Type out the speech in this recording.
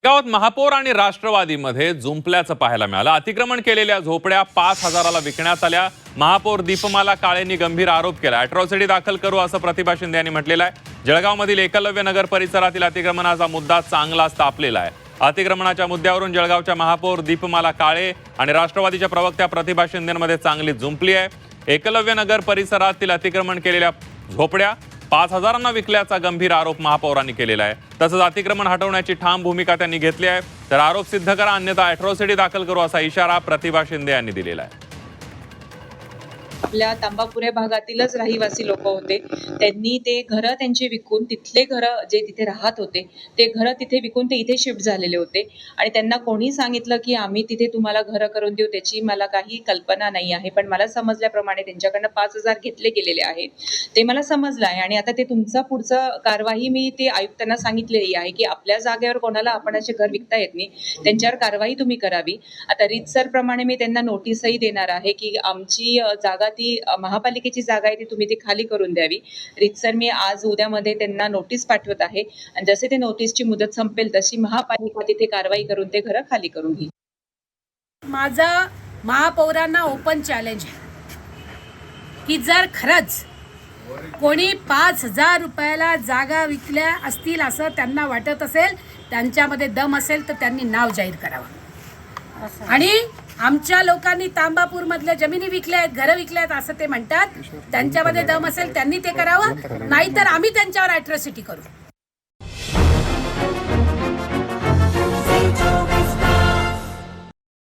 गावात महापौर आणि राष्ट्रवादीमध्ये जुंपल्याचं पाहायला मिळालं। अतिक्रमण केलेल्या झोपड्या 5,000ला विकण्यात आल्या। महापौर दीपमाला काळेंनी गंभीर आरोप केला। अॅट्रॉसिटी दाखल करू असं प्रतिभा शिंदे यांनी म्हटलेलं आहे। जळगावमधील एकलव्य नगर परिसरातील अतिक्रमणाचा मुद्दा चांगलाच तापलेला आहे। अतिक्रमणाच्या मुद्द्यावरून जळगावच्या महापौर दीपमाला काळे आणि राष्ट्रवादीच्या प्रवक्त्या प्रतिभा शिंदेमध्ये चांगली जुंपली आहे। एकलव्य नगर परिसरातील अतिक्रमण केलेल्या झोपड्या 5,000ंना विकल्याचा गंभीर आरोप महापौरांनी केलेला आहे। तसंच अतिक्रमण हटवण्याची ठाम भूमिका त्यांनी घेतली आहे। तर आरोप सिद्ध करा अन्यथा अॅट्रॉसिटी दाखल करू असा इशारा प्रतिभा शिंदे यांनी दिलेला आहे। आपल्या तांबापुरे भागातीलच रहिवासी लोक होते, त्यांनी ते घरं त्यांची विकून तिथले घरं जे तिथे राहत होते ते घरं तिथे विकून ते इथे शिफ्ट झालेले होते आणि त्यांना कोणी सांगितलं की आम्ही तिथे तुम्हाला घरं करून देऊ त्याची मला काही कल्पना नाही आहे। पण मला समजल्याप्रमाणे त्यांच्याकडनं 5,000 घेतले गेलेले आहेत ते मला समजलं आहे आणि आता ते तुमचा पुढचं कारवाई मी ते आयुक्तांना सांगितलेली आहे की आपल्या जागेवर कोणाला आपण असे घर विकता येत नाही, त्यांच्यावर कारवाई तुम्ही करावी। आता रीतसरप्रमाणे मी त्यांना नोटीसही देणार आहे की आमची जागा ती महापालिकेची जागा आहे ती तुम्ही ती खाली करून द्यावी। रीतसर मी आज उद्यामध्ये त्यांना नोटीस पाठवत आहे आणि जसे ते नोटीसची मुदत संपेल तशी महापालिका तिथे कारवाई करून ते घरं खाली करून घेईल। माझं महापौरांना ओपन चॅलेंज आहे की जर खरंच कोणी 5,000 रुपयाला जागा विकल्या असतील असं त्यांना वाटत असेल, त्यांच्यामध्ये दम असेल तर त्यांनी नाव जाहीर करावं। आणि आमच्या लोकांनी तांबापूर मधल्या जमिनी विकल्या आहेत, घरं विकल्या आहेत असं ते म्हणतात, त्यांच्यामध्ये दम असेल त्यांनी ते करावं, नाहीतर आम्ही त्यांच्यावर अॅट्रॉसिटी करू।